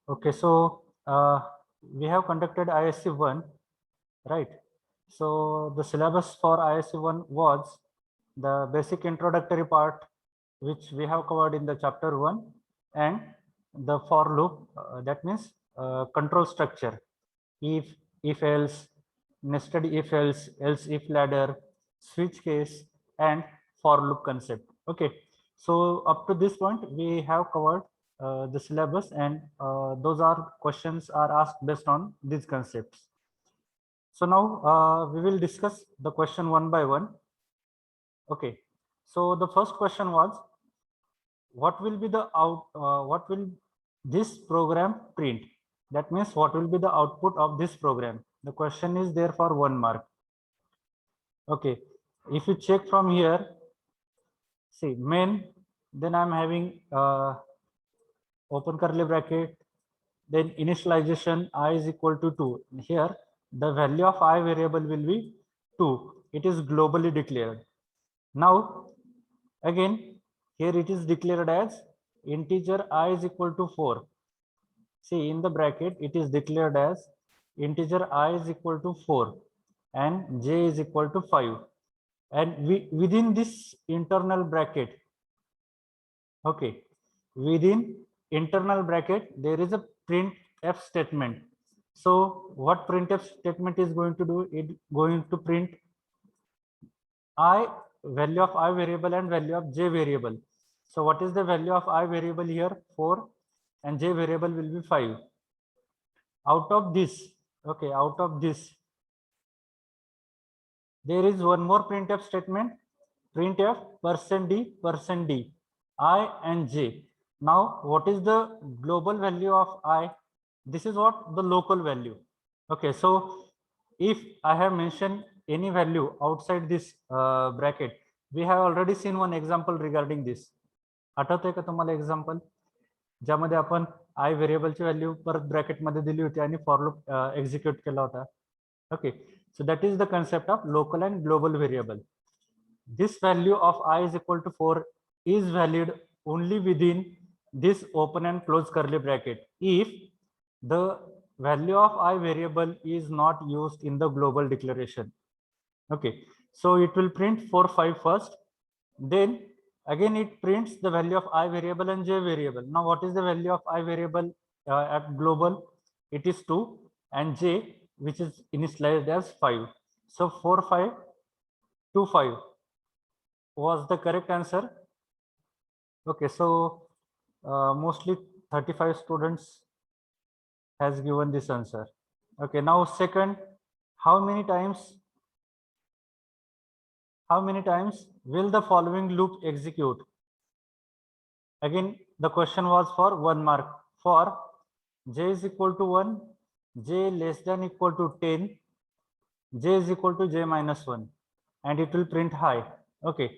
Okay, so we have conducted ISC 1, right? So the syllabus for ISC 1 was the basic introductory part, which we have covered in the chapter 1, and the for loop, that means control structure, if else, nested if else if ladder, switch case, and for loop concept. Okay, so up to this point we have covered the syllabus, and those are questions are asked based on these concepts. So now we will discuss the question one by one. Okay, so the first question was, what will be the what will this program print? That means what will be the output of this program? The question is there for 1 mark. Okay, if you check from here, see main, then I'm having open curly bracket, then initialization I is equal to 2. Here the value of I variable will be 2. It is globally declared. Now again, here it is declared as integer I is equal to 4. See, in the bracket it is declared as integer I is equal to 4 and j is equal to 5, and within this internal bracket, okay, within internal bracket there is a printf statement. So what printf statement is going to do? It going to print I, value of I variable and value of j variable. So what is the value of I variable here? 4, and j variable will be 5. Out of this, okay, out of this there is one more printf statement, printf %d I and j. Now what is the global value of I? This is what the local value. Okay, so if I have mentioned any value outside this bracket, we have already seen one example regarding this. आठवतंय का तुम्हाला example, ज्यामध्ये आपण आय व्हेरिएबलची value परत ब्रॅकेटमध्ये दिली होती आणि फॉर लूप एक्झिक्यूट केला होता. Okay, so that is the concept of local and global variable. This value of I is equal to 4 is valid only within this open and close curly bracket if the value of I variable is not used in the global declaration. Okay, so it will print 4 5 first, then again it prints the value of I variable and j variable. Now what is the value of I variable at global? It is 2, and j, which is initialized as 5. So 4 5 2 5 was the correct answer. Okay, so mostly 35 students has given this answer. Okay, now second, how many times will the following loop execute? Again the question was for 1 mark. For j is equal to 1, j less than equal to 10, j is equal to j minus 1, and it will print high. Okay,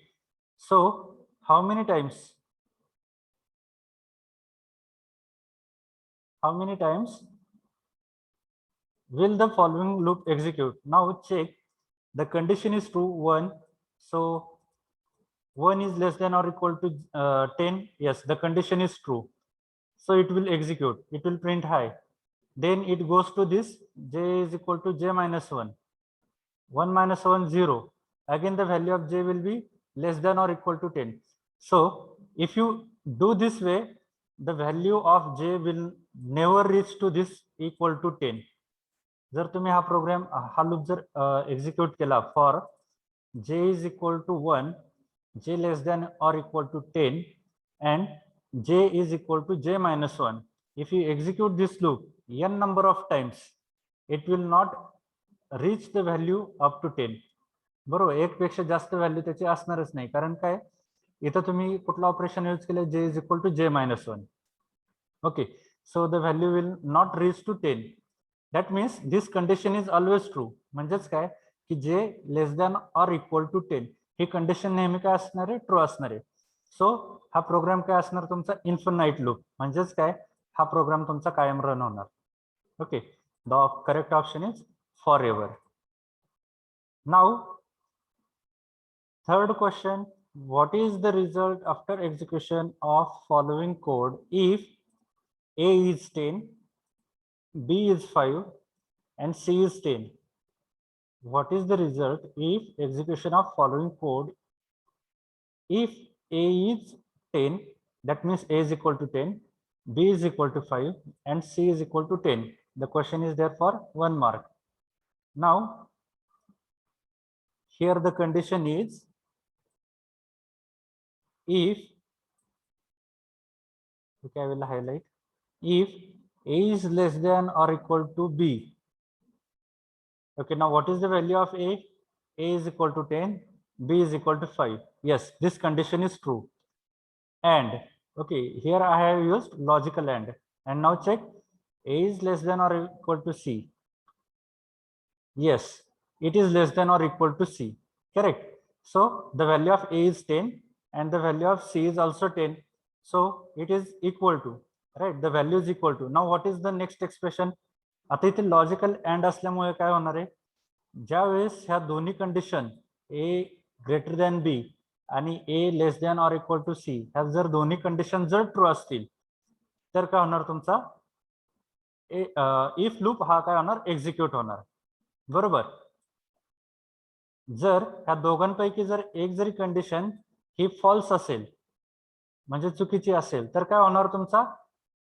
so how many times will the following loop execute? Now check, the condition is true, 1, so 1 is less than or equal to 10. Yes, the condition is true, so it will execute, it will print high. Then it goes to this, j is equal to j minus 1, 1 minus 1 0. Again the value of j will be less than or equal to 10. So if you do this way, the value of j will never reach to this equal to 10. जर तुम्ही हा programme हा loop जर execute केला for j is equal to 1, j less than or equal to 10, and j is equal to j minus 1, if you execute this loop n number of times, it will not reach the value up to 10. बरोबर, एक पेक्षा जास्त value त्याची असणारच नाही, कारण काय इथं तुम्ही कुठलं ऑपरेशन यूज केलं, j is equal to j minus 1. Okay, so the value will not reach to 10. That means this condition is always true. म्हणजेच काय की j less than or equal to 10 he condition नेहमी काय असणार आहे, true असणार आहे. सो हा प्रोग्राम काय असणार तुमचा, इन्फिनाइट लूप. म्हणजेच काय, हा प्रोग्राम तुमचा कायम रन होणार. Okay, the correct option is for ever. Now third question, what is the result after execution of following code if A is 10, B is 5, and C is 10. What is the result if execution of following code? If A is 10, that means A is equal to 10, B is equal to 5, and C is equal to 10. The question is there for 1 mark. Now, here the condition is if, okay, I will highlight, if A is less than or equal to B. Okay, now what is the value of A? A is equal to 10, B is equal to 5. Yes, this condition is true. And, okay, here I have used logical and now check, A is less than or equal to C. Yes, it is less than or equal to C, correct? So the value of A is 10 and the value of C is also 10. So it is equal to, right? The value is equal to. Now what is the next expression? आता इथे logical and असल्यामुळे काय होणार आहे, ज्या वेळेस ह्या दोन्ही condition A greater than B आणि A less than or equal to C ह्या जर दोन्ही कंडिशन जर ट्रू असतील तर काय होणार तुमचा इफ लूप हा काय होणार एक्झिक्यूट होणार, बरोबर. जर ह्या दोघांपैकी जर एक जरी कंडिशन ही फॉल्स असेल म्हणजे चुकीची असेल तर काय होणार तुमचा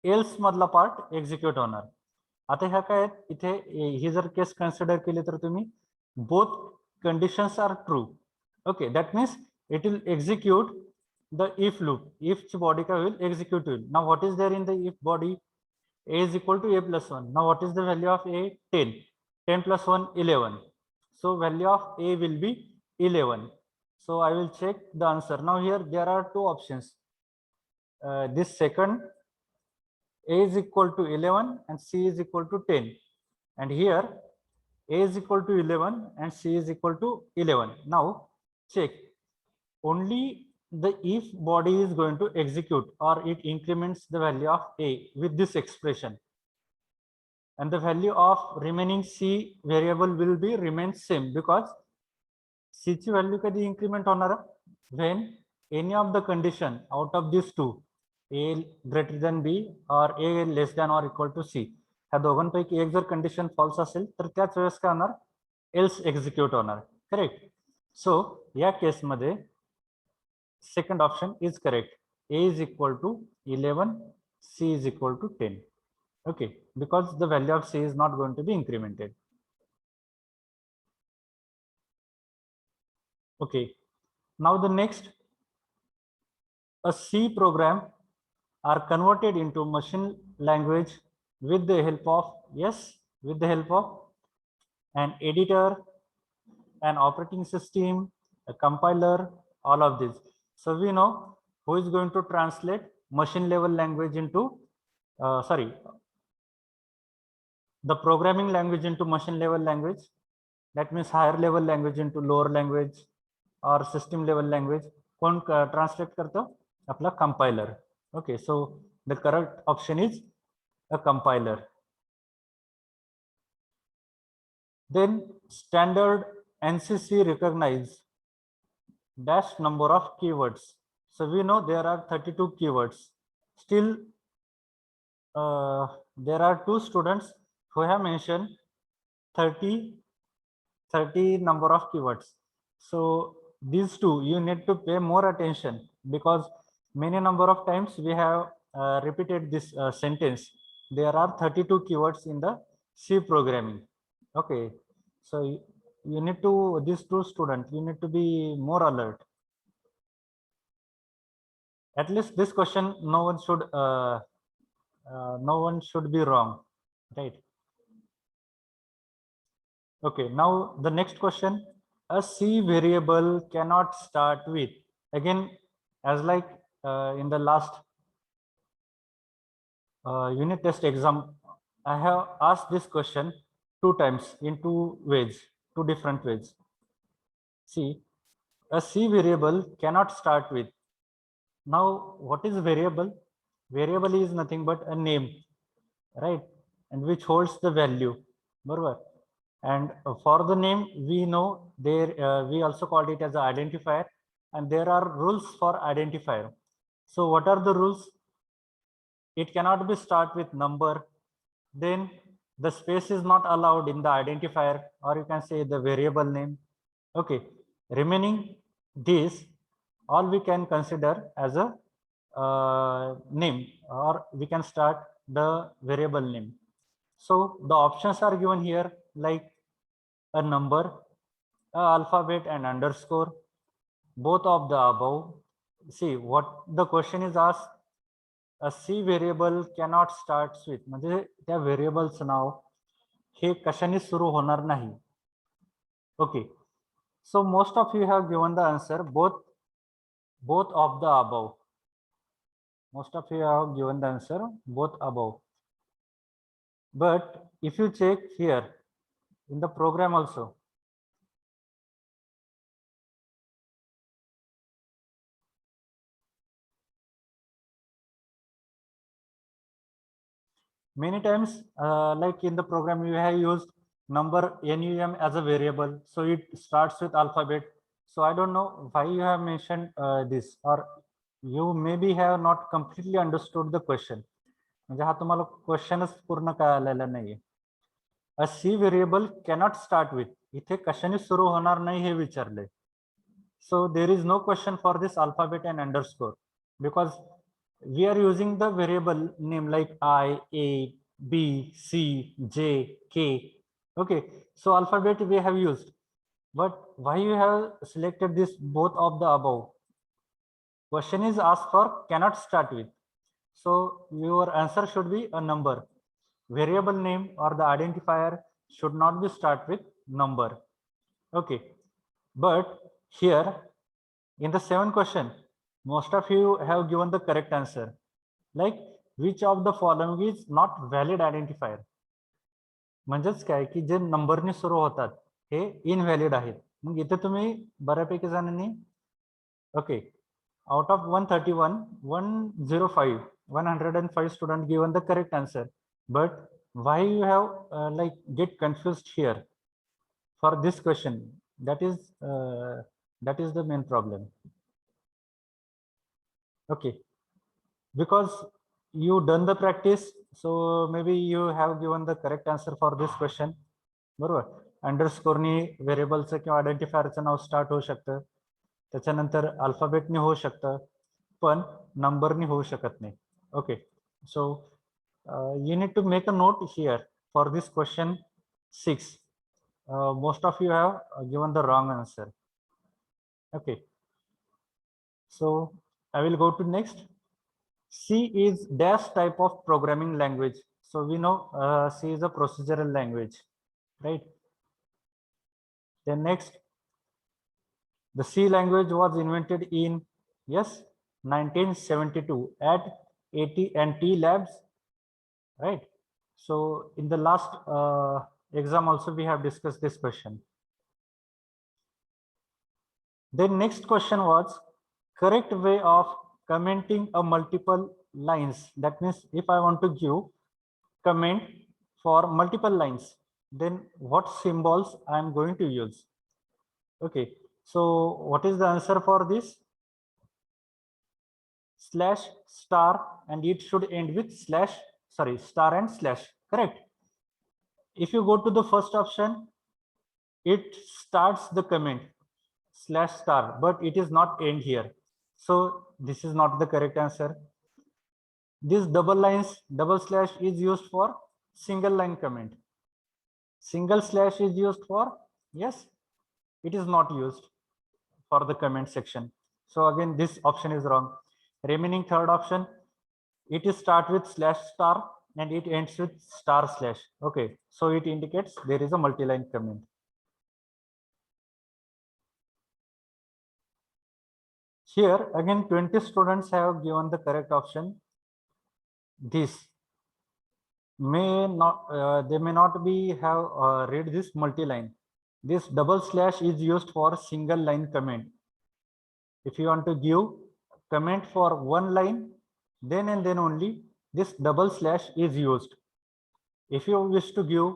एल्स मधला पार्ट एक्झिक्यूट होणार. आता ह्या काय आहेत इथे ही जर केस कन्सिडर केली तर तुम्ही both conditions are true. Okay, that means it will execute the if loop. If ची बॉडी काय होईल एक्झिक्यूट होईल. Now what is there in the if body? A is equal to A plus 1. Now what is the value of A? 10. 10 plus 1, 11. So value of A will be 11. So I will check the answer. Now here there are two options. This second, A is equal to 11 and C is equal to 10. And here A is equal to 11 and C is equal to 11. Now check. Only the if body is going to execute or it increments the value of A with this expression, and the value of remaining C variable will be remain same because C ची value कधी increment होणार when any of the condition out of these two, A greater than B or A less than or equal to C, ह्या दोघांपैकी एक जर condition false असेल तर त्याच वेळेस काय होणार एल्स एक्झिक्यूट होणार, करेक्ट. सो या केस मध्ये second option is correct. A is equal to 11, C is equal to 10. Okay, because the value of C is not going to be incremented. Okay, now the next, a C program are converted into machine language with the help of, yes, with the help of an editor, an operating system, a compiler, all of this. So we know who is going to translate machine level language into, the programming language into machine level language. That means higher level language into lower language or system level language. कौन translate करता? अपना compiler. Okay, so the correct option is a compiler. Then standard ANSI recognize dash number of keywords. So we know there are 32 keywords. Still, there are two students who have mentioned 30 number of keywords. So these two you need to pay more attention because many number of times we have repeated this sentence. There are 32 keywords in the C programming. Okay, so you need to, these two students, you need to be more alert. At least this question no one should be wrong, right? Okay, now the next question, a C variable cannot start with, again as like in the last unit test exam, I have asked this question 2 times in 2 ways, 2 different ways. See, a C variable cannot start with. Now what is variable? Variable is nothing but a name, right? And which holds the value, barabar. And for the name we know there we also called it as an identifier, and there are rules for identifier. So what are the rules? it cannot be start with number, then the space is not allowed in the identifier, or you can say the variable name. Okay, remaining this all we can consider as a name, or we can start the variable name. So the options are given here, like a number, a alphabet, and underscore, both of the above. See what the question is asked, a C variable cannot start with, म्हणजे त्या variables नाव हे कशाने सुरू होणार नाही. Okay, so most of you have given the answer both of the above. Most of you have given the answer both above. But if you check here in the program also, many times, like in the program, you have used number NUM as a variable, so it starts with alphabet. So I don't know why you have mentioned this, or you maybe have not completely understood the question. म्हणजे हा तुम्हाला क्वेश्चनच पूर्ण कळालेला नाहीये. A C variable cannot start with, इथे कशाने सुरू होणार नाही हे विचारले. So there is no question for this alphabet and underscore, because we are using the variable name like I, A, B, C, J, K. Okay, so alphabet we have used, but why you have selected this both of the above? Question is asked for cannot start with. So your answer should be a number. Variable name or the identifier should not be start with number. Okay, but here in the 7th question, most of you have given the correct answer. Like which of the following is not valid identifier? म्हणजेच काय की जे नंबरने सुरू होतात हे invalid आहेत. मग इथे तुम्ही बऱ्यापैकी जणांनी okay, out of 131, 105 students given the correct answer, but why you have like get confused here for this question? That is the main problem. Okay, because you done the practice, so maybe you have given the correct answer for this question. बरोबर, अंडरस्कोरनी व्हेरिएबलचं किंवा आयडेंटिफायरचं नाव start होऊ शकतं, त्याच्यानंतर अल्फाबेटने होऊ शकतं, पण नंबरनी होऊ शकत नाही. Okay, so you need to make a note here for this question 6. Most of you have given the wrong answer. Okay, so I will go to next. C is dash type of programming language. So we know C is a procedural language, right? Then next, the C language was invented in, yes, 1972 at AT&T Labs, right? So in the last exam also we have discussed this question. Then next question was correct way of commenting a multiple lines. That means if I want to give comment for multiple lines, then what symbols I am going to use? Okay, so what is the answer for this? Slash star, and it should end with slash, sorry, star and slash, correct? If you go to the first option, it starts the comment slash star, but it is not end here, so this is not the correct answer. This double lines, double slash is used for single line comment. Single slash is used for, yes, it is not used for the comment section. So again, this option is wrong. Remaining third option, it is start with slash star and it ends with star slash. Okay, so it indicates there is a multi-line comment. Here again, 20 students have given the correct option. This may not, they may not be have read this multi-line. This double slash is used for single line comment. If you want to give comment for one line, then and then only this double slash is used. If you wish to give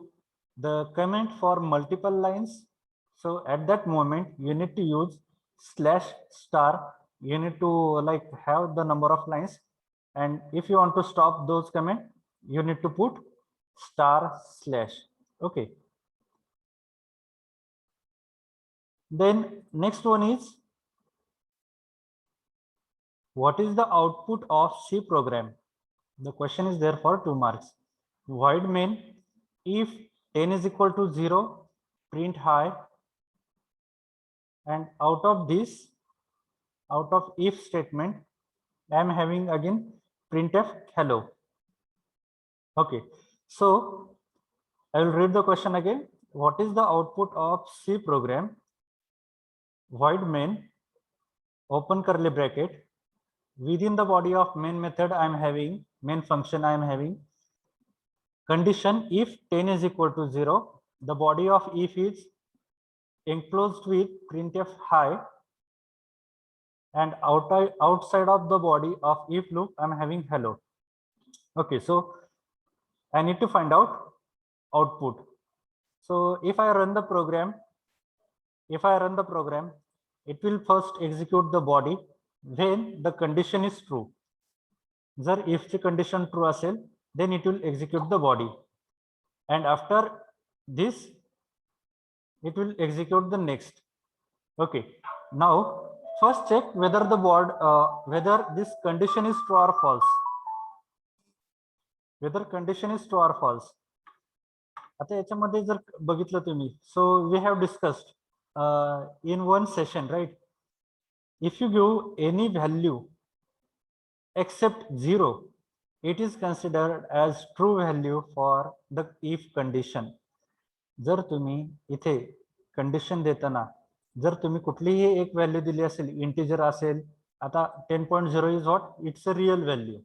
the comment for multiple lines, so at that moment you need to use slash star. You need to like have the number of lines and if you want to stop those comment, you need to put */. Okay. Then next one is, what is the output of C program? The question is there for 2 marks. Void main, if 10 is equal to 0, print high, and out of this, out of if statement, I am having again printf hello. Okay, so I will read the question again. What is the output of C program? Void main, open curly bracket, within the body of main method I am having, main function I am having, condition if 10 is equal to 0, the body of if is enclosed with printf high, and outside of the body of if loop I'm having hello. Okay, so I need to find out output. So if I run the program, it will first execute the body when the condition is true. Jar if the condition true असेल, then it will execute the body, and after this it will execute the next. Okay, now first check whether the board whether this condition is true or false. Whether condition is true or false. आता याच्यामध्ये जर बघितलं तुम्ही, so we have discussed in one session, right? If you give any value except 0, it is considered as true value for the if condition. जर तुम्ही इथे condition देताना जर तुम्ही कुठलीही एक व्हॅल्यू दिली असेल, इंटिजर असेल, आता 10.0 is what, it's a real value,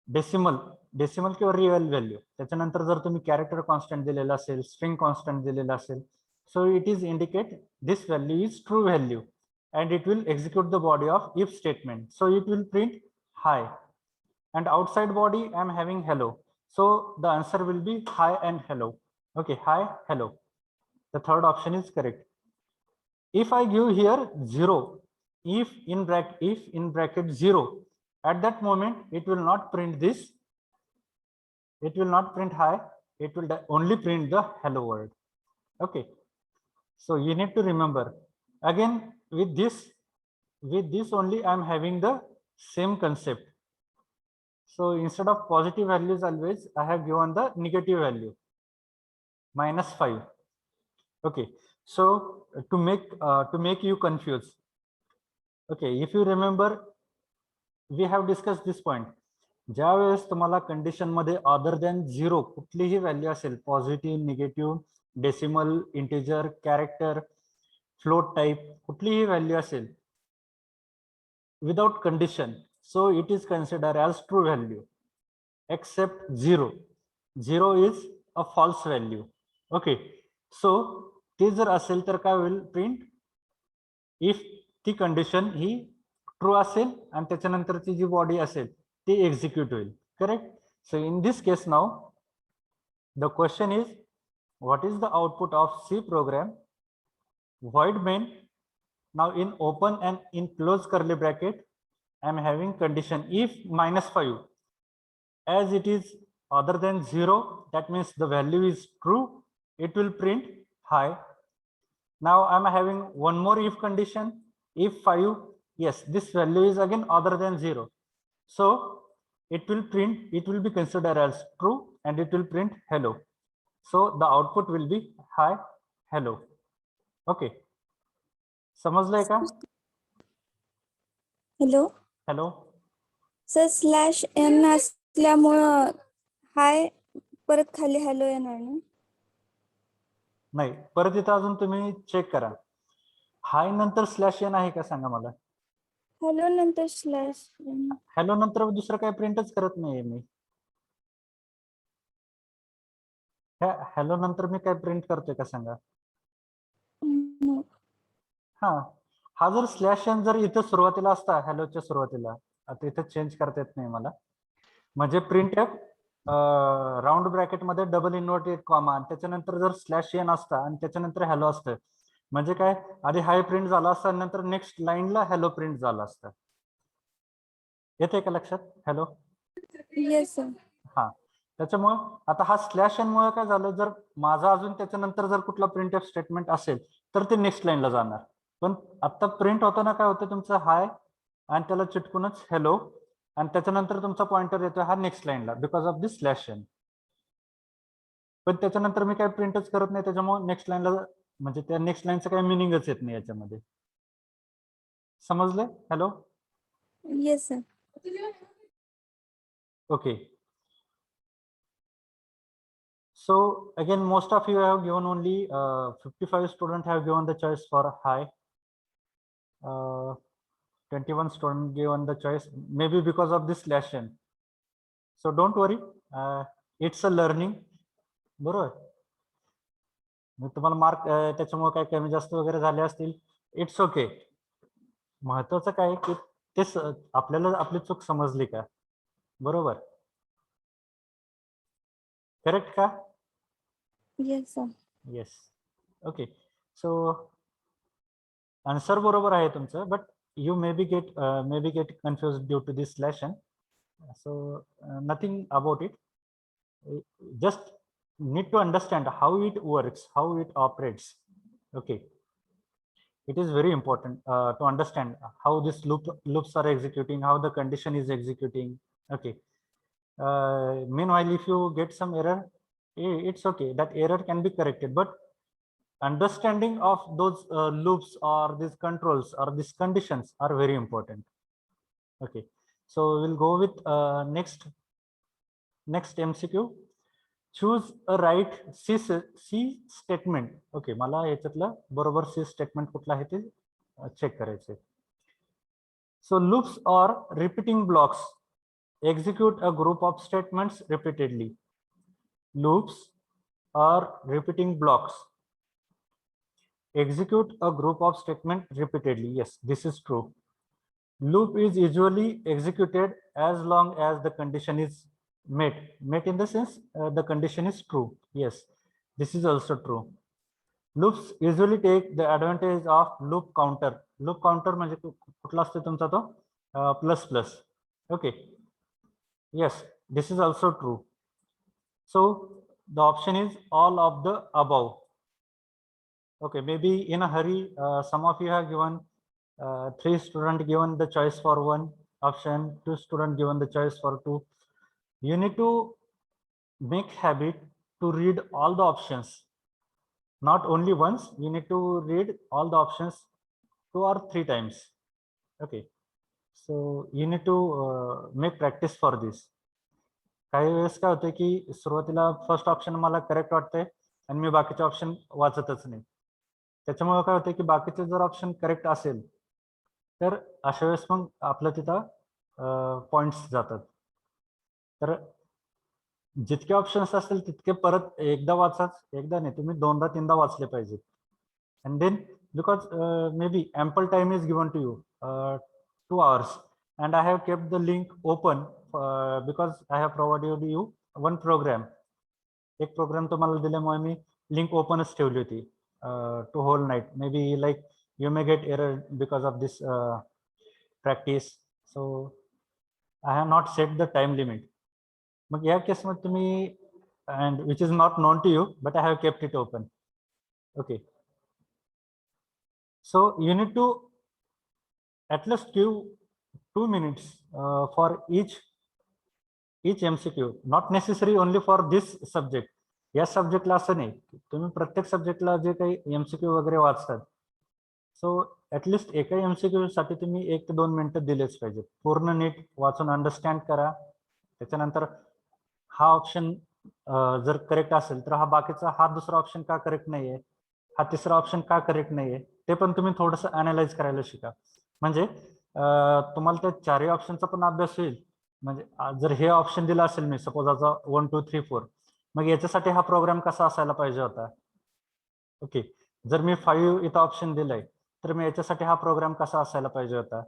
decimal किंवा रिअल व्हॅल्यू. त्याच्यानंतर जर तुम्ही कॅरेक्टर कॉन्स्टंट दिलेला असेल, स्ट्रिंग कॉन्स्टंट दिलेला असेल, so it is indicate this value is true value and it will execute the body of if statement. So it will print hi, and outside body I am having hello, so the answer will be hi and hello. Okay, hi, hello. The third option is correct. If I give here 0, if in bracket 0, at that moment it will not print this, it will not print hi, it will only print the hello word. Okay, so you need to remember again with this only I am having the same concept. So instead of positive values always I have given the negative value -5. Okay, so to make you confused, okay, if you remember we have discussed this point. ज्या वेळेस तुम्हाला condition मध्ये other than 0 कुठलीही value असेल, positive, negative, decimal, integer, character, float type, कुठलीही value असेल without condition, so it is considered as true value except 0. 0 is a false value. Okay, so ते जर असेल तर काय होईल, प्रिंट इफ ती कंडिशन ही ट्रू असेल आणि त्याच्यानंतरची जी बॉडी असेल ती एक्झिक्यूट होईल. Correct. So in this case now the question is what is the output of C program? Void main. Now in open and in close curly bracket I am having condition if -5, as it is other than 0, that means the value is true, it will print hi. Now I am having one more if condition, if 5, yes, this value is again other than 0, so it will be considered as true and it will print hello. So the output will be hi, hello. Okay, समजलंय का? Hello sir /n असल्यामुळं हाय परत खाली hello येणार ना? नाही, परत इथं अजून तुम्ही चेक करा, हाय नंतर /n आहे का सांगा मला. हॅलो नंतर /n. हॅलो नंतर दुसरं काही प्रिंटच करत नाहीये मी. हॅलो नंतर मी काय प्रिंट करतोय का सांगा. हा जर /n जर इथं सुरुवातीला असता, हॅलोच्या सुरुवातीला, आता इथं चेंज करता येत नाही मला, म्हणजे प्रिंट राऊंड ब्रॅकेट मध्ये डबल इन्व्हर्टेड कॉमा आणि त्याच्यानंतर जर /n असता आणि त्याच्यानंतर हॅलो असतं, म्हणजे काय, आधी हाय प्रिंट झाला असता, नंतर नेक्स्ट लाईनला हॅलो प्रिंट झाला असता. येते का लक्षात? हॅलो. Yes sir. हा, त्याच्यामुळं आता हा स्लॅश एन मुळे काय झालं, जर माझा अजून त्याच्यानंतर जर कुठला प्रिंट एफ स्टेटमेंट असेल तर ते नेक्स्ट लाईनला जाणार. पण आता प्रिंट होताना काय होतं, तुमचं हाय आणि त्याला चिटकूनच हॅलो, आणि त्याच्यानंतर तुमचा पॉइंटर येतो हा नेक्स्ट लाईनला because of this slash n. पण त्याच्यानंतर मी काय प्रिंटच करत नाही, त्याच्यामुळे नेक्स्ट लाईनला म्हणजे त्या नेक्स्ट लाईनचं काही मिनिंगच येत नाही याच्यामध्ये. समजले? Hello. Yes sir. Okay. So again, most of you have given only 55 students have given the choice for high. 21 students given the choice, maybe because of this slash n. So don't worry, it's a learning. बरोबर. मग तुम्हाला mark त्याच्यामुळे काय कमी जास्त वगैरे झाले असतील, it's okay. महत्वाचं काय की ते आपल्याला आपली चूक समजली का, बरोबर, करेक्ट का? Yes sir. Yes. Okay. So answer बरोबर आहे तुमचं, but you maybe get confused due to this slash n. So nothing about it. Just need to understand how it works, how it operates. Okay. It is very important to understand how this loops are executing, how the condition is executing. Okay. Meanwhile, if you get some error, it's okay. That error can be corrected, but understanding of those loops or these controls or these conditions are very important. Okay, so we'll go with next MCQ. Choose a right C statement. Okay, मला याच्यातलं बरोबर C statement कुठला आहे ते check करायचे. So loops or repeating blocks execute a group of statements repeatedly. Loops or repeating blocks execute a group of statements repeatedly. Yes, this is true. Loop is usually executed as long as the condition is met. Met in the sense the condition is true. Yes, this is also true. Loops usually take the advantage of loop counter. Loop counter म्हणजे कुठला असतो तुमचा तो plus plus. Okay. Yes, this is also true. So the option is all of the above. Okay, maybe in a hurry, some of you have given 3 students given the choice for 1 option, 2 students given the choice for 2. You need to make habit to read all the options, not only once. You need to read all the options 2 or 3 times. Okay, so you need to make practice for this. काही वेळेस काय होतं की सुरुवातीला first option मला correct वाटतंय आणि मी बाकीचे ऑप्शन वाचतच नाही. त्याच्यामुळे काय होतं की बाकीचे जर ऑप्शन करेक्ट असेल तर अशा वेळेस मग आपलं तिथं पॉइंट्स जातात. तर जितके ऑप्शन्स असतील तितके परत एकदा वाचाच, एकदा नाही, तुम्ही 2दा 3दा वाचले पाहिजेत. And then because maybe ample time is given to you, 2 hours, and I have kept the link open because I have provided you one program. एक प्रोग्राम तुम्हाला दिल्यामुळे मी लिंक ओपनच ठेवली होती to whole night. Maybe like you may get error because of this practice. So I have not set the time limit. मग या केसमध्ये तुम्ही, and which is not known to you, but I have kept it open. Okay. So you need to at least give 2 minutes for each MCQ. Not necessary only for this subject. या सब्जेक्टला असं नाही, तुम्ही प्रत्येक सब्जेक्टला जे काही MCQ वगैरे वाचतात, सो at least एका MCQ साठी तुम्ही 1 ते 2 मिनिटं दिलेच पाहिजे. पूर्ण नीट वाचून अंडरस्टँड करा. त्याच्यानंतर हा ऑप्शन जर करेक्ट असेल तर हा बाकीचा, हा दुसरा ऑप्शन का करेक्ट नाहीये, हा तिसरा ऑप्शन का करेक्ट नाहीये, ते पण तुम्ही थोडंसं अनालाइज करायला शिका. म्हणजे तुम्हाला त्या 4ही ऑप्शनचा पण अभ्यास होईल. म्हणजे जर हे ऑप्शन दिलं असेल मी सपोज आता 1 2 3 4, मग याच्यासाठी हा प्रोग्राम कसा असायला पाहिजे होता. ओके, जर मी 5 इथं ऑप्शन दिलंय तर मी याच्यासाठी हा प्रोग्राम कसा असायला पाहिजे होता.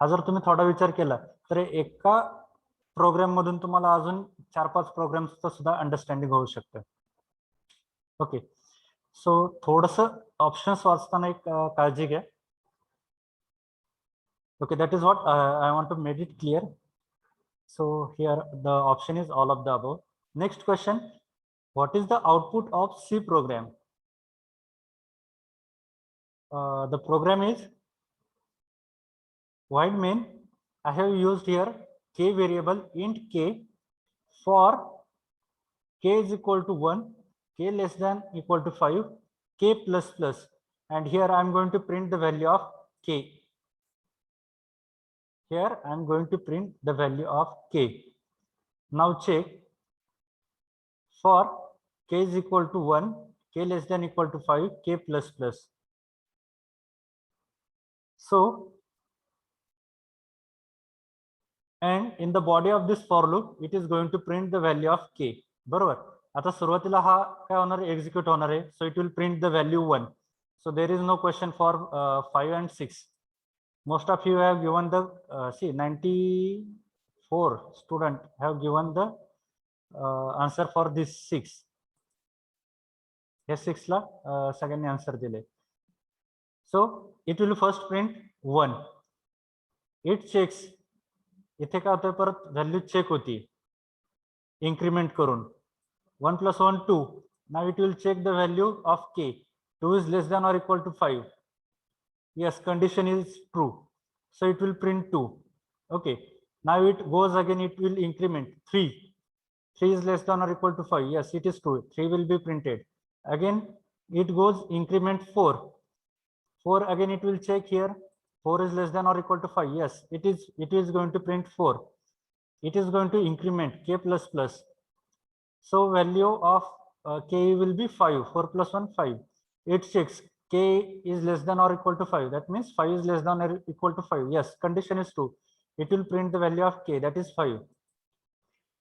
हा जर तुम्ही थोडा विचार केला तर एका प्रोग्राम मधून तुम्हाला अजून 4-5 प्रोग्रामचं सुद्धा अंडरस्टँडिंग होऊ शकतं. ओके, सो थोडंसं ऑप्शन्स वाचताना एक काळजी घ्या. Okay, that is what I want to make it clear. So here the option is all of the above. Next question, what is the output of C program? The program is void main. I have used here k variable int k for k is equal to 1, k less than equal to 5, k plus plus, and here I am going to print the value of k. Here I am going to print the value of k. Now check for k is equal to 1, k less than equal to 5, k plus plus. So, and in the body of this for loop, it is going to print the value of k. बरोबर. आता सुरुवातीला हा काय होणार आहे, execute होणार आहे. So it will print the value 1. So there is no question for 5 and 6. Most of you have given the see 94 student have given the answer for this 6. हे 6 ला सगळ्यांनी आन्सर दिले. So it will first print 1. It checks. इथे काय होतं, परत value check होती increment करून. 1 plus 1 2. Now it will check the value of k. 2 is less than or equal to 5. Yes, condition is true. So it will print 2. Okay. Now it goes again, it will increment 3. 3 is less than or equal to 5. Yes, it is true. 3 will be printed. Again, it goes increment 4. 4 again it will check here. 4 is less than or equal to 5. Yes, it is going to print 4. It is going to increment k plus plus. So value of k will be 5. 4 plus 1 5. It checks k is less than or equal to 5. That means 5 is less than or equal to 5. Yes, condition is true. It will print the value of k, that is 5.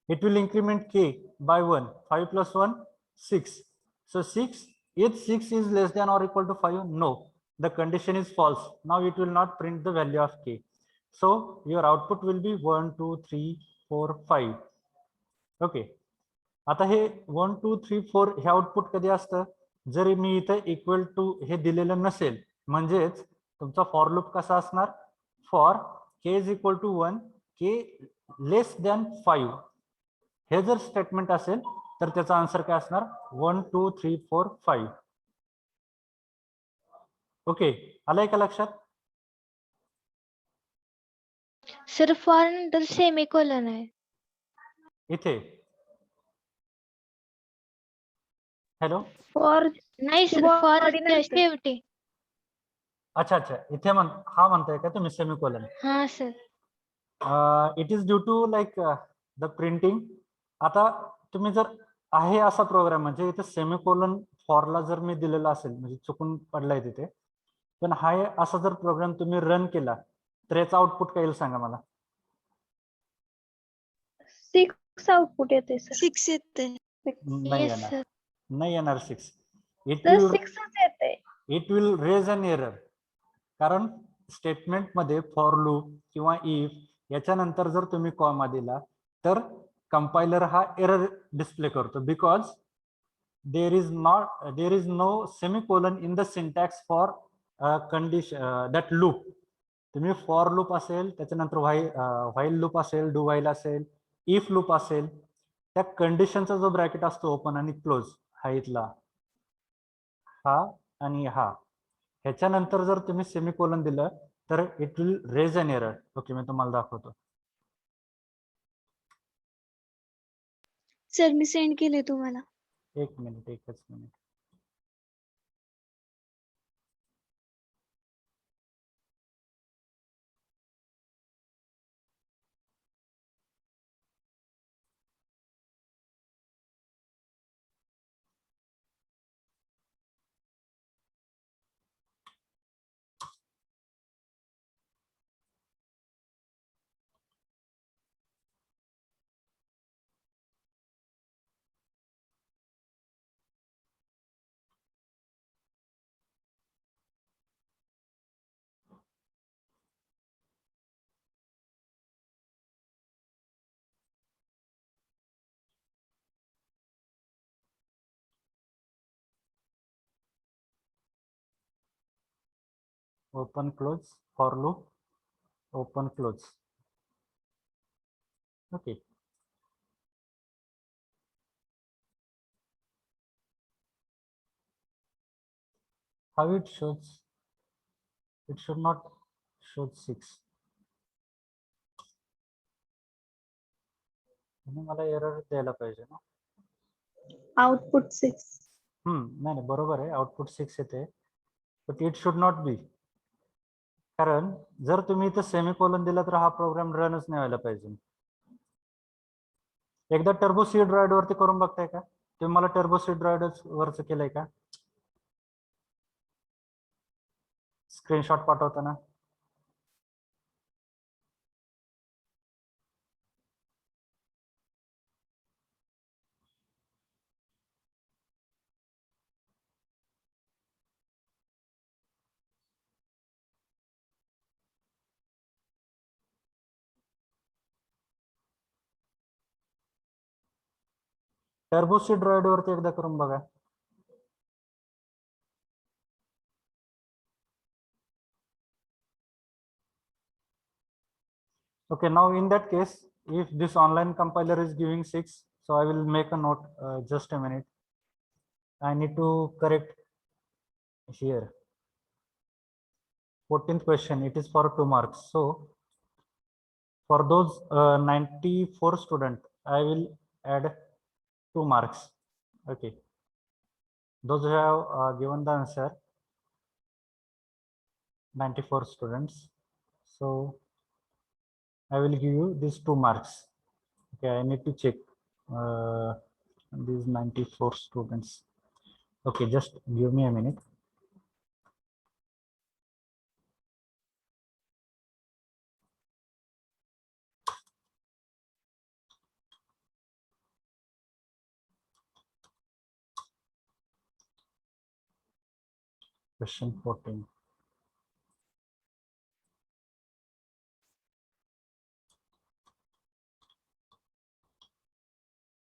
It will increment k by 1. 5 plus 1 6. So 6, if 6 is less than or equal to 5, no, the condition is false. Now it will not print the value of k. So your output will be 1 2 3 4 5. Okay. आता हे 1 2 3 4 हे output कधी असतं, जरी मी इथे equal to हे दिलेलं नसेल, म्हणजेच तुमचा for loop कसा असणार, फॉर के इज इक्वल टू 1, के लेस दॅन 5 हे जर स्टेटमेंट असेल तर त्याचा आन्सर काय असणार, 1 2 3 4 5. ओके, आलंय का लक्षात? सर फॉर नंतर सेमीकोलन आहे इथे हॅलो, फॉर नाही सर, फॉर शेवटी. अच्छा अच्छा, इथे हा म्हणताय का तुम्ही सेमीकोलन? हा sir. It is due to like the printing. आता तुम्ही जर आहे असा प्रोग्राम, म्हणजे इथे सेमीकोलन फॉरला जर मी दिलेला असेल, म्हणजे चुकून पडलाय तिथे, पण हा असा जर प्रोग्राम तुम्ही रन केला तर याचा आउटपुट काय येईल सांगा मला? 6 आउटपुट येते सर. 6 येते. नाही येणार, नाही येणार 6. It will raise an error. कारण स्टेटमेंट मध्ये फॉर लूप किंवा इफ याच्यानंतर जर तुम्ही कॉमा दिला तर कंपायलर हा एरर डिस्प्ले करतो, because there is no semicolon in the syntax for condition that loop. तुम्ही फॉर लूप असेल, त्याच्यानंतर व्हाईल लूप असेल, डू व्हाईल असेल, इफ लूप असेल, त्या कंडिशनचा जो ब्रॅकेट असतो ओपन आणि क्लोज, हा इथला हा आणि हा, ह्याच्यानंतर जर तुम्ही सेमीकोलन दिलं तर it will raise an error. Okay, मी तुम्हाला दाखवतो. सर मी सेंड केले तुम्हाला. एक मिनिट, एकच minute. Open close for loop, open close. Okay. How it shows? It should not show 6. आणि मला एरर द्यायला पाहिजे ना. Output 6. नाही नाही बरोबर आहे, आउटपुट 6 येते, but it should not be. कारण जर तुम्ही इथं सेमीकोलन दिला तर हा प्रोग्राम रनच नाही व्हायला पाहिजे. एकदा टर्बो सी ड्राईव्ह वरती करून बघताय का तुम्ही? मला टर्बो सी ड्राईव्ह वरच केलंय का स्क्रीनशॉट पाठवताना? टर्बो सी ड्राईव्ह वरती एकदा करून बघा. Okay, now in that case, if this online compiler is giving 6, so I will make a note. Just a minute. I need to correct here. 14th question, it is for 2 marks. So for those 94 students, I will add 2 marks. Okay. Those who have given the answer, 94 students. So I will give you these 2 marks. Okay, I need to check these 94 students. Okay, just give me a minute. Question 14.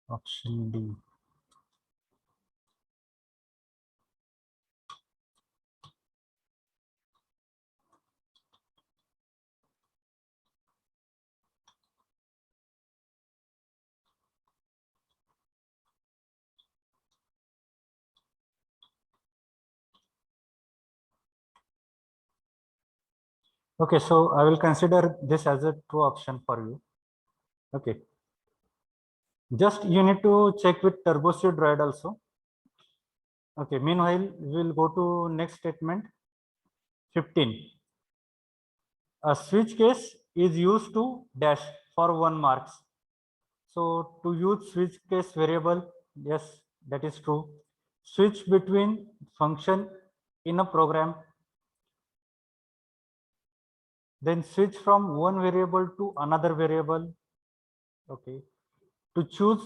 Option D. Okay, so I will consider this as a true option for you. Okay. Just you need to check with turbo C drive also. Okay, meanwhile, we will go to next statement 15. A switch case is used to dash for 1 marks. So to use switch case variable, yes, that is true. Switch between function in a program, then switch from one variable to another variable. Okay, to choose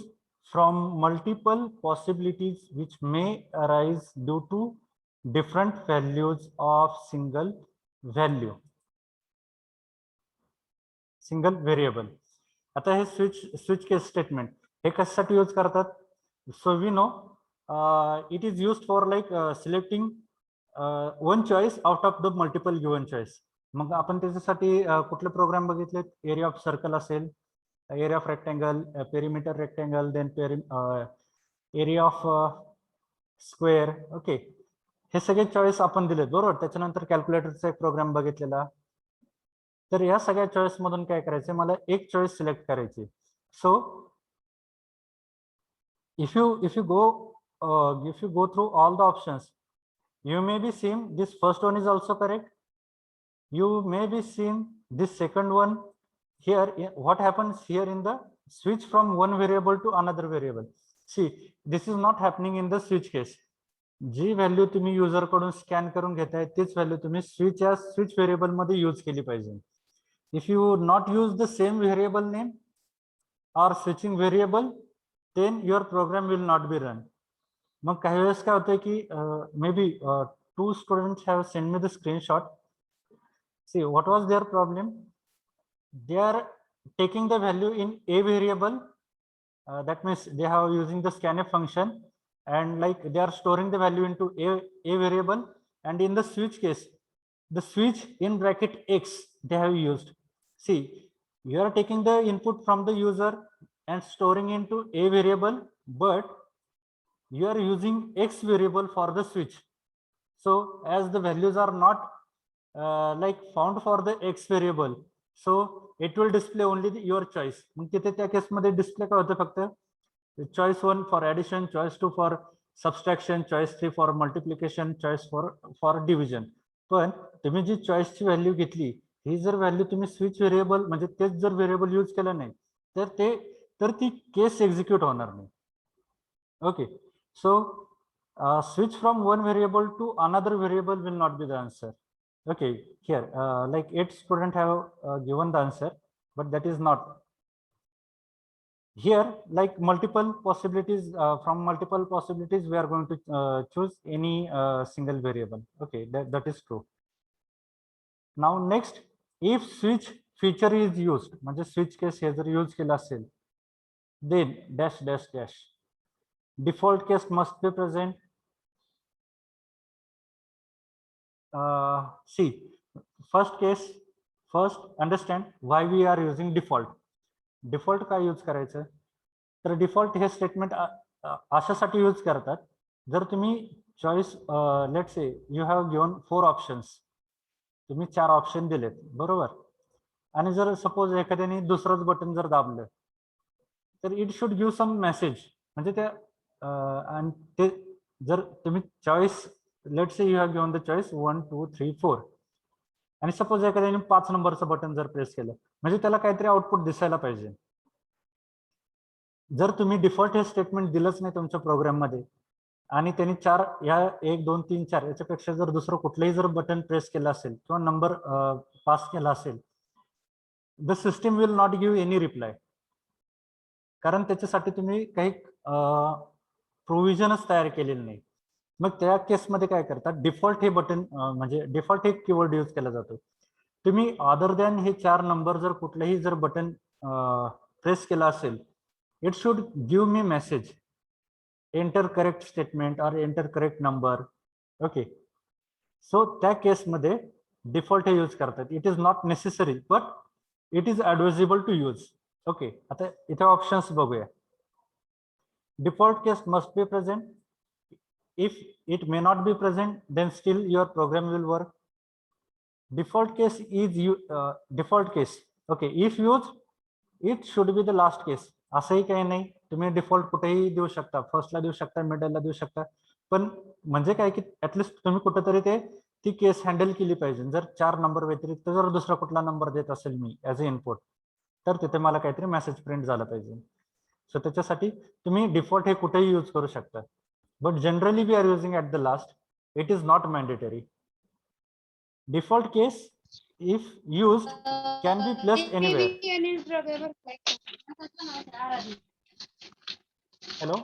from multiple possibilities which may arise due to different values of single value, single variable. आता हे switch case statement हे कशासाठी use करतात? So we know it is used for like selecting one choice out of the multiple given choice. मग आपण त्याच्यासाठी कुठले programme बघितले? Area of circle असेल, area of rectangle, perimeter rectangle, then area of square. Okay, हे सगळे choice आपण दिलेत बरोबर. त्याच्यानंतर कॅल्क्युलेटरचा एक प्रोग्राम बघितलेला. तर या सगळ्या चॉईस मधून काय करायचे? मला एक चॉईस सिलेक्ट करायची. सो if you go through all the options, you may be seeing this first one is also correct. You may be seeing this second one. Here what happens here in the switch from one variable to another variable? See, this is not happening in the switch case. जी value तुम्ही user कडून scan करून घेताय तीच value तुम्ही switch या switch variable मध्ये use केली पाहिजे. If you not use the same variable name or switching variable, then your program will not be run. मग काही वेळेस काय होतंय की maybe 2 students have sent me the screenshot. See, what was their problem? They are taking the value in a variable, that means they are using the scanf function, and like they are storing the value into a variable, and in the switch case the switch in bracket x they have used. See, You are taking the input from the user and storing into a variable, but you are using X variable for the switch. So as the values are not like found for the X variable, so it will display only your choice. मग तिथे त्या case मध्ये display काय होतं फक्त choice 1 for addition, choice 2 for subtraction, choice 3 for multiplication, choice 4 for division. पण तुम्ही जी choice ची value घेतली, ही जर व्हॅल्यू तुम्ही स्विच व्हेरिएबल म्हणजे तेच जर व्हेरिएबल यूज केलं नाही तर ती केस एक्झिक्यूट होणार नाही. Okay, so switch from one variable to another variable will not be the answer. Okay, here like 8 students have given the answer, but that is not. Here like multiple possibilities, from multiple possibilities we are going to choose any single variable. Okay, that is true. Now next, if switch feature is used, म्हणजे switch case हे जर use केला असेल, then dash dash dash default case must be present. See, first understand why we are using default. Default का use करायचं, तर default हे statement अशासाठी use करतात, जर तुम्ही choice let say you have given 4 options, तुम्ही 4 ऑप्शन दिलेत बरोबर, आणि जर सपोज एखाद्याने दुसरंच बटन जर दाबलं तर it should give some message, म्हणजे त्या आणि ते जर तुम्ही choice let say you have given the choice 1 2 3 4 आणि सपोज एखाद्याने 5 नंबरचं बटन जर प्रेस केलं, म्हणजे त्याला काहीतरी आउटपुट दिसायला पाहिजे. जर तुम्ही डिफॉल्ट हे स्टेटमेंट दिलंच नाही तुमच्या प्रोग्राम मध्ये आणि त्यांनी 4 या 1 2 3 4 याच्यापेक्षा जर दुसरं कुठलंही जर बटन प्रेस केलं असेल किंवा नंबर पास केला असेल, the system will not give any reply, कारण त्याच्यासाठी तुम्ही काही प्रोव्हिजनच तयार केलेले नाही. मग त्या केसमध्ये काय करतात, डिफॉल्ट हे बटन म्हणजे डिफॉल्ट हे कीवर्ड यूज केला जातो. तुम्ही अदर दॅन हे 4 नंबर जर कुठलेही जर बटन प्रेस केला असेल, it should give me message, enter correct statement or enter correct number. Okay, so त्या केस मध्ये डिफॉल्ट हे यूज करतात. It is not necessary but it is advisable to use. Okay, आता इथे ऑप्शन्स बघूया. Default case must be present. if it may not be present, then still your program will work. Default case is default case. Okay, if used, it should be the last case. असंही काही नाही, तुम्ही default कुठेही देऊ शकता, फर्स्टला देऊ शकता, मिडलला देऊ शकता, पण म्हणजे काय की ऍटलिस्ट तुम्ही कुठेतरी ती केस हँडल केली पाहिजे. जर 4 नंबर व्यतिरिक्त जर दुसरा कुठला नंबर देत असेल मी ऍज अ इनपुट, तर तिथे मला काहीतरी मेसेज प्रिंट झाला पाहिजे. सो त्याच्यासाठी तुम्ही डिफॉल्ट हे कुठेही यूज करू शकता, but generally we are using at the last. It is not mandatory. Default case, if used, can be placed anywhere. Hello.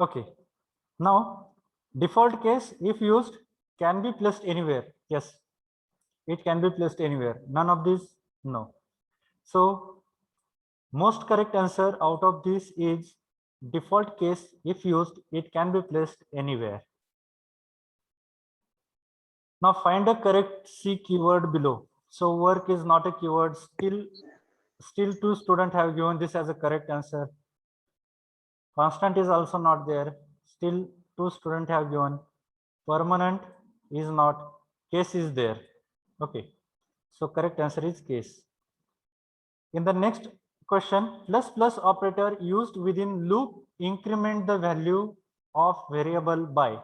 Okay, now default case if used can be placed anywhere. Yes, it can be placed anywhere. None of these, no. So most correct answer out of this is default case if used, it can be placed anywhere. Now find a correct C keyword below. So work is not a keyword. Still 2 students have given this as a correct answer. Constant is also not there. Still 2 students have given. Permanent is not. Case is there. Okay, so correct answer is case. In the next question, plus plus operator used within loop increment the value of variable by.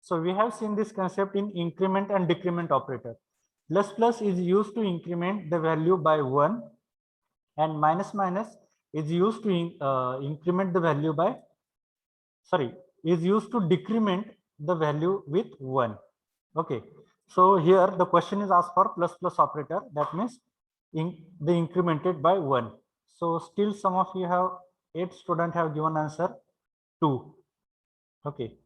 So we have seen this concept in increment and decrement operator. Plus plus is used to increment the value by 1, and minus minus is used to increment the value by, sorry, is used to decrement the value with 1. Okay, so here the question is asked for plus plus operator, that means they incremented by 1. So still some of you have 8 students have given answer 2. Okay,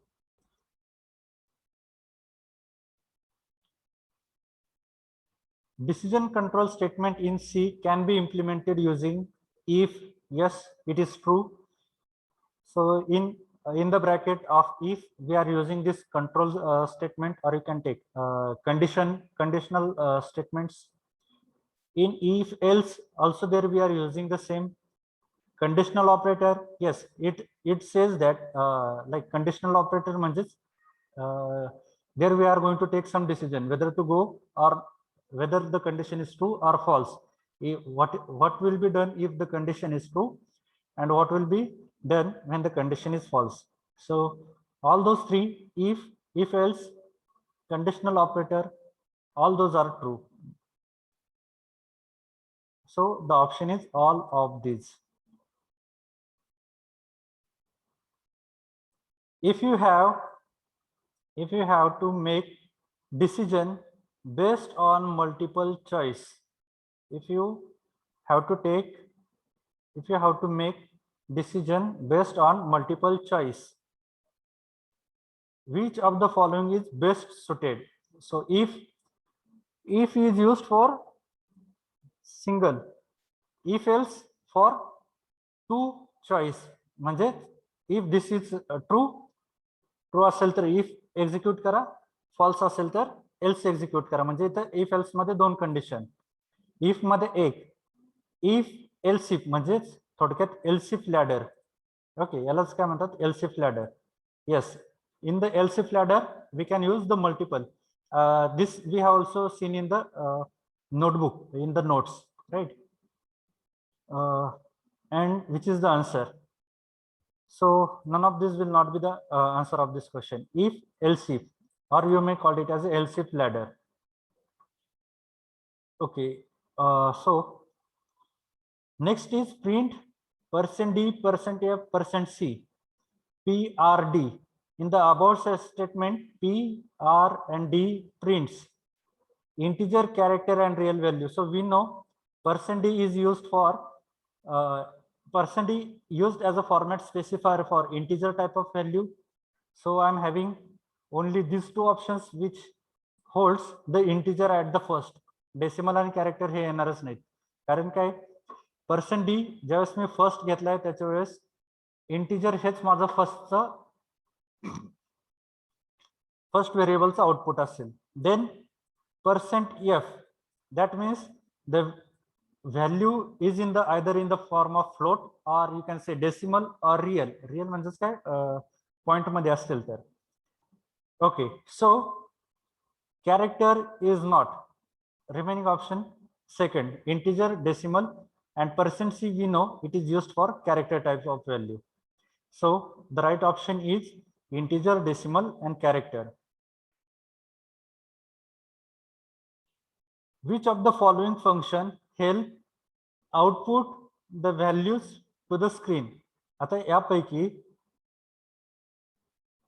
decision control statement in C can be implemented using if. Yes, it is true. So in the bracket of if we are using this control statement, or you can take conditional statements. In if else also there we are using the same conditional operator. Yes, it says that like conditional operator means there we are going to take some decision whether to go or whether the condition is true or false. What will be done if the condition is true, and what will be done when the condition is false. So all those three, if else, conditional operator, all those are true. So the option is all of these. If you have to make decision based on multiple choice, if you have to make decision based on multiple choice, which of the following is best suited? So if is used for single, if else for two choice. म्हणजे if this is true असेल तर if execute करा, false असेल तर else execute करा. म्हणजे इथं if else मध्ये दोन कंडिशन, इफ मध्ये एक, इफ एल्स इफ म्हणजे थोडक्यात एल्स इफ लॅडर. ओके, यालाच काय म्हणतात, else if ladder. Yes, in the else if ladder we can use the multiple. This we have also seen in the notebook, in the notes, right? And which is the answer? So none of this will not be the answer of this question. If else if, or you may call it as a else if ladder. Okay, so next is print %d, %f, %c, PRD. In the above statement, P, R, and D prints integer, character, and real value. So we know %d is used for %d used as a format specifier for integer type of value. So I'm having only these two options which holds the integer at the first. Decimal and character हे येणारच नाहीत. कारण काय, %d ज्यावेळेस मी first घेतलाय त्याच्या वेळेस integer हेच माझं फर्स्ट व्हेरिएबलचं आउटपुट असेल. Then %f, that means the value is in the either in the form of float or you can say decimal or real. Real म्हणजेच काय, पॉइंट मध्ये असतील तर. Okay, so character is not. Remaining option second, integer, decimal, and %c we know it is used for character types of value. So the right option is integer, decimal, and character. Which of the following function help output the values to the screen? आता यापैकी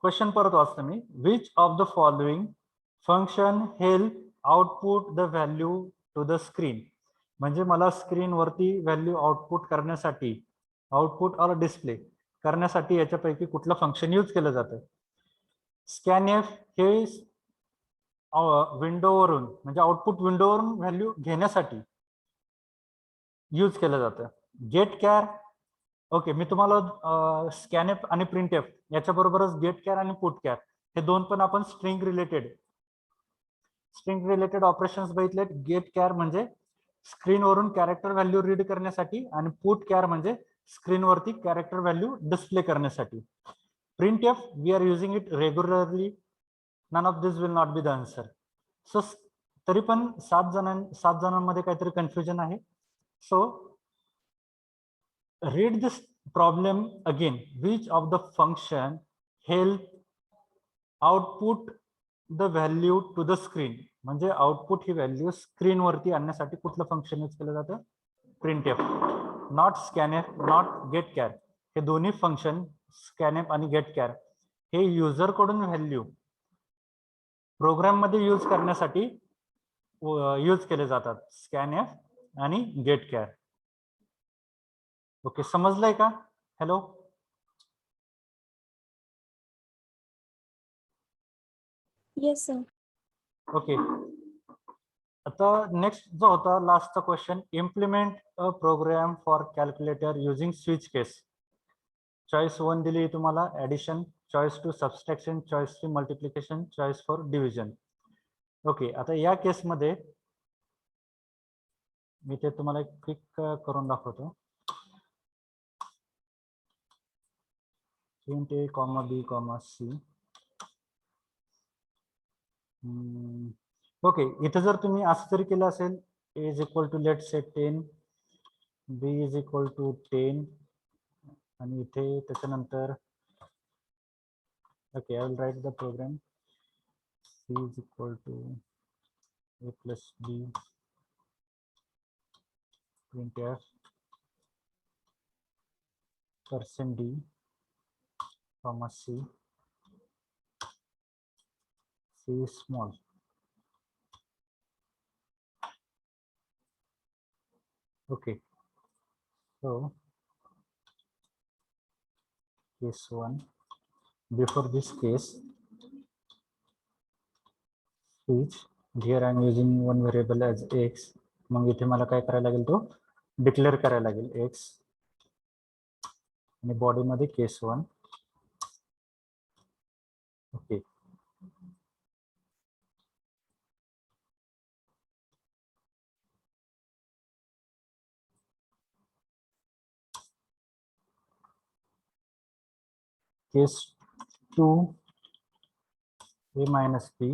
question परत वाचतो मी. Which of the following function help output the value to the screen? म्हणजे मला screen वरती value output करण्यासाठी, output और display करण्यासाठी याच्यापैकी कुठलं फंक्शन यूज केलं जातं? स्कॅनएफ हे विंडोवरून म्हणजे आउटपुट विंडोवरून व्हॅल्यू घेण्यासाठी यूज केलं जातं. गेट कॅर, ओके, मी तुम्हाला स्कॅनएफ आणि प्रिंटएफ याच्या बरोबरच गेट कॅर आणि पुट कॅर हे दोन पण आपण स्ट्रिंग रिलेटेड ऑपरेशन्स बघितलेत. गेट कॅर म्हणजे स्क्रीनवरून कॅरेक्टर व्हॅल्यू रीड करण्यासाठी आणि पुट कॅर म्हणजे स्क्रीनवरती कॅरेक्टर व्हॅल्यू डिस्प्ले करण्यासाठी. Printf we are using it regularly. None of this will not be the answer. So तरी पण 7 जणांमध्ये काहीतरी कन्फ्युजन आहे. So read this problem again. Which of the function help output the value to the screen? म्हणजे output ही value स्क्रीनवरती आणण्यासाठी कुठलं फंक्शन यूज केलं जातं? प्रिंटएफ. नॉट स्कॅनएफ, नॉट गेट कॅर. हे दोन्ही फंक्शन स्कॅनएफ आणि गेट कॅर हे युजर कडून व्हॅल्यू प्रोग्राम मध्ये यूज करण्यासाठी यूज केले जातात. स्कॅनएफ आणि गेट कॅर. ओके, समजलंय का? Hello, Yes, sir. ओके. आता नेक्स्ट जो होता लास्टचा question, implement a program for calculator using switch case. Choice 1 दिली तुम्हाला addition, choice 2 subtraction, choice 3 multiplication, choice 4 division. Okay, आता या केसमध्ये मी ते तुम्हाला क्लिक करून दाखवतो. Print A comma B comma C. Okay, इथे जर तुम्ही असं जरी केलं असेल, ए इज इक्वल टू लेट से 10, बी इज इक्वल टू 10 आणि इथे त्याच्यानंतर okay, I will write the program. C is equal to A plus B printf % d comma c is small. Okay, so case 1, before this case switch, here I am using one variable as x. मग इथे मला काय करायला लागेल, तो declare करायला लागेल x आणि body मध्ये case 1. Okay, case 2 a minus b,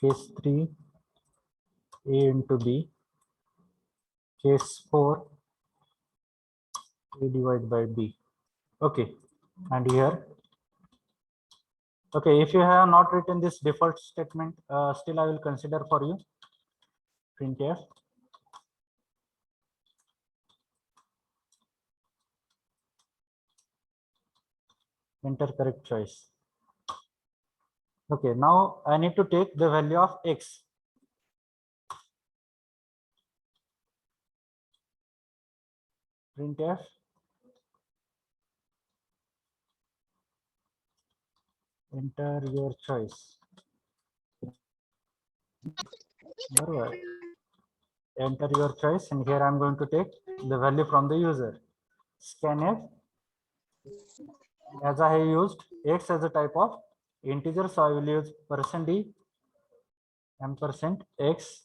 case 3 a into b, case 4 a divided by b. Okay, and here, okay, if you have not written this default statement, still I will consider for you. Printf enter correct choice. Okay, now I need to take the value of x. Printf enter your choice. Barabar. Enter your choice, and here I am going to take the value from the user. Scanf, as I have used x as a type of integer, so I will use %d %x.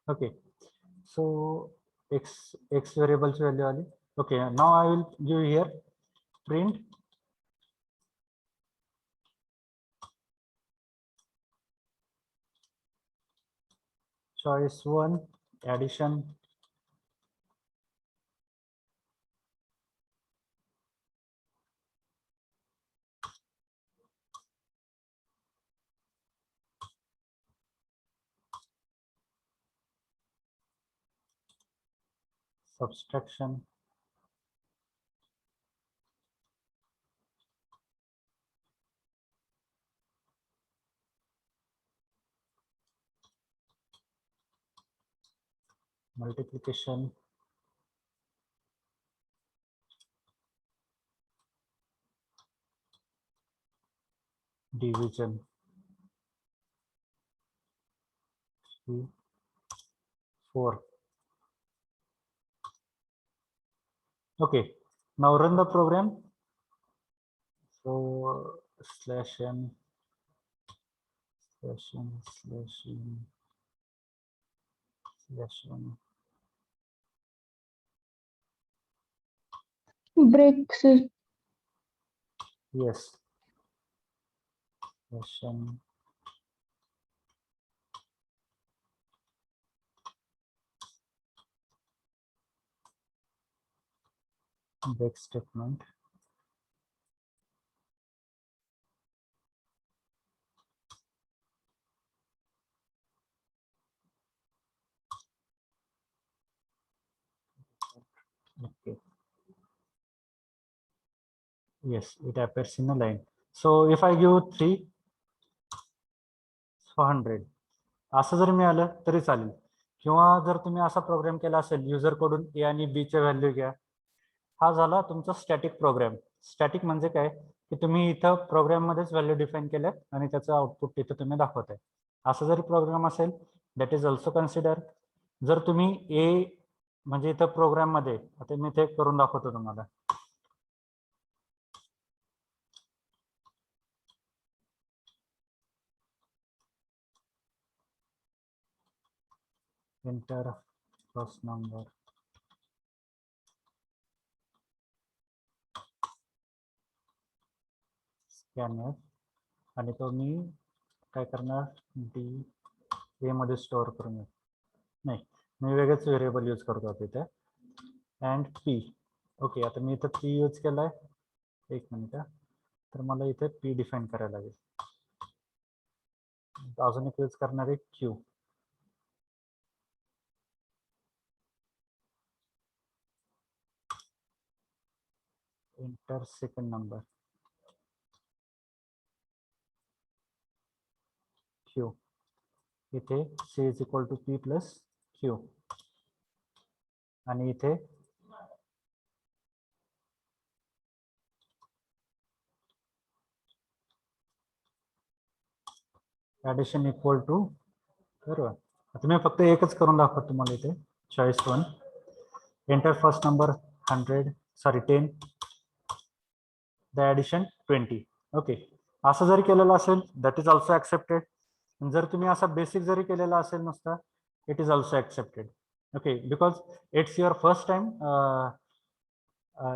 Okay, so x variable value ali. Okay, now I will give here print choice 1 addition subtraction multiplication division 3 4. Okay, now run the program. So /n /n Breaks. yes /n break statement. Okay, yes, it appears in a line. So if I give 3 400 असं जर मिळालं तरी चालेल. किंवा जर तुम्ही असा programme केला असेल युजर कडून ए आणि बी चे व्हॅल्यू घ्या, हा झाला तुमचा स्टॅटिक प्रोग्राम. स्टॅटिक म्हणजे काय की तुम्ही इथं प्रोग्राम मध्येच व्हॅल्यू डिफाईन केल्यात आणि त्याचं आउटपुट इथं तुम्ही दाखवताय. असं जरी प्रोग्राम असेल दॅट इज ऑल्सो कन्सिडर. जर तुम्ही ए म्हणजे इथं प्रोग्राम मध्ये, आता मी ते करून दाखवतो तुम्हाला. एंटर फर्स्ट नंबर, स्कॅनर, आणि तो मी काय करणार डी ए मध्ये स्टोअर करून घेऊ. नाही, मी वेगळेच व्हेरिएबल यूज करतो तिथे. And P. ओके, आता मी इथं पी यूज केलाय. एक मिनिट, तर मला इथे पी डिफाईन करायला लागेल. अजून एक यूज करणार आहे Q. Enter second number, Q. इथे C is equal to P plus Q. आणि इथे ऍडिशन इक्वल टू, बरोबर. आता मी फक्त एकच करून दाखवतो तुम्हाला इथे. Choice 1, enter first number 100, sorry 10, the addition 20. Okay, असं जरी केलेलं असेल दॅट इज ऑल्सो ऍक्सेप्टेड. जर तुम्ही असा बेसिक जरी केलेला असेल नुसता, it is also accepted. Okay, because it's your first time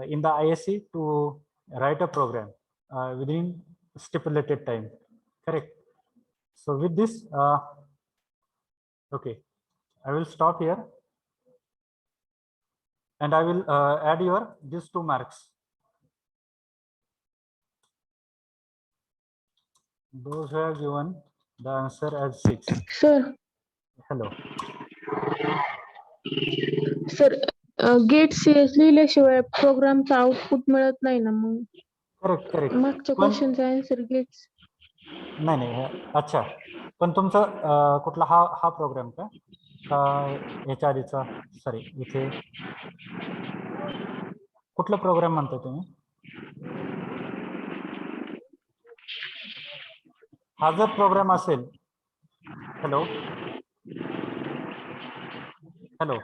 in the ISC to write a program within stipulated time, correct? So with this, okay, I will stop here and I will add your these 2 marks. Those who have given the answer as 6. Sir Hello. Sir get CS लिहिल्याशिवाय प्रोग्रामचा output मिळत नाही ना मग. Correct, correct. मागच्या पण क्वेश्चनचा answer gets. नाही, अच्छा, पण तुमचा कुठला हा प्रोग्राम का ह्याच्या आधीचा, सॉरी इथे कुठला प्रोग्राम म्हणता तुम्ही? हा जर प्रोग्राम असेल, hello hello,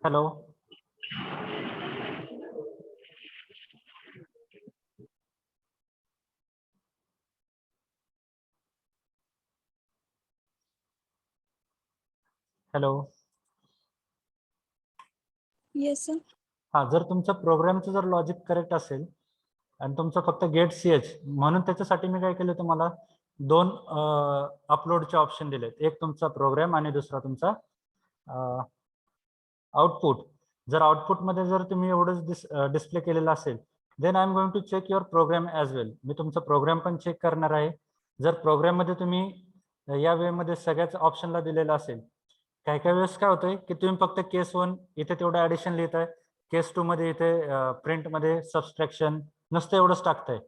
hello, hello. Yes, sir. हा, जर तुमचं प्रोग्रामचं जर लॉजिक करेक्ट असेल आणि तुमचं फक्त गेट सीएच, म्हणून त्याच्यासाठी मी काय केलं तुम्हाला 2 अपलोडचे ऑप्शन दिलेत. एक तुमचा प्रोग्राम आणि दुसरा तुमचा आउटपुट. जर आउटपुट मध्ये जर तुम्ही एवढंच डिस्प्ले केलेलं असेल, then I'm going to check your program as well. मी तुमचा प्रोग्राम पण चेक करणार आहे. जर प्रोग्राम मध्ये तुम्ही या वे मध्ये सगळ्याच ऑप्शनला दिलेलं असेल, काही काही वेळेस काय होतंय की तुम्ही फक्त केस 1 इथे तेवढं ऍडिशन लिहिताय, केस 2 मध्ये इथे प्रिंट मध्ये सबस्ट्रॅक्शन नुसतं एवढंच टाकताय.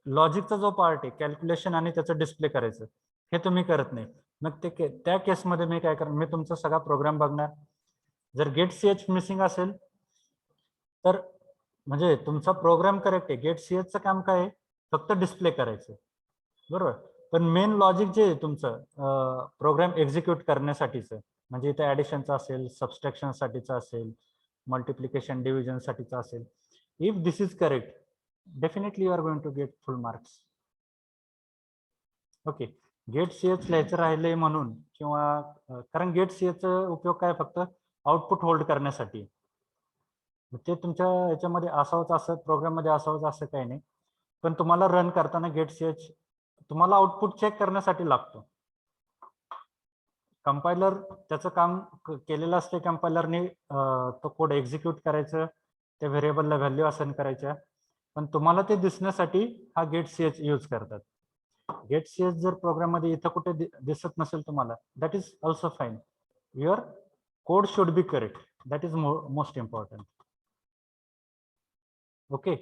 लॉजिकचा जो पार्ट आहे कॅल्क्युलेशन आणि त्याचं डिस्प्ले करायचं, हे तुम्ही करत नाही. मग ते त्या केसमध्ये मी काय करणार, मी तुमचा सगळा प्रोग्राम बघणार. जर गेट सीएच मिसिंग असेल तर म्हणजे तुमचा प्रोग्राम करेक्ट आहे, गेट सीएचचं काम काय आहे फक्त डिस्प्ले करायचं, बरोबर. पण मेन लॉजिक जे आहे तुमचं प्रोग्राम एक्झिक्यूट करण्यासाठीचं, म्हणजे इथे ऍडिशनचं असेल, सबस्ट्रॅक्शन साठीचं असेल, मल्टिप्लिकेशन डिव्हिजन साठीचं असेल, if this is correct definitely you are going to get full marks. Okay, गेट सीएच लिहायचं राहिलंय म्हणून, किंवा कारण गेट सीएचचा उपयोग काय फक्त आउटपुट होल्ड करण्यासाठी. ते तुमच्या याच्यामध्ये असावंच असं, प्रोग्राम मध्ये असावंच असं काही नाही. पण तुम्हाला रन करताना गेट सीएच तुम्हाला आउटपुट चेक करण्यासाठी लागतो. कंपायलर त्याचं काम केलेलं असते, कंपायलरने तो कोड एक्झिक्यूट करायचं, त्या व्हेरिएबलला व्हॅल्यू असाइन करायच्या, पण तुम्हाला ते दिसण्यासाठी हा गेट सीएच यूज करतात. गेट सीएच जर प्रोग्राम मध्ये इथं कुठे दिसत नसेल तुम्हाला, that is also fine. Your code should be correct, that is most important. Okay,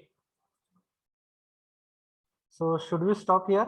so should we stop here?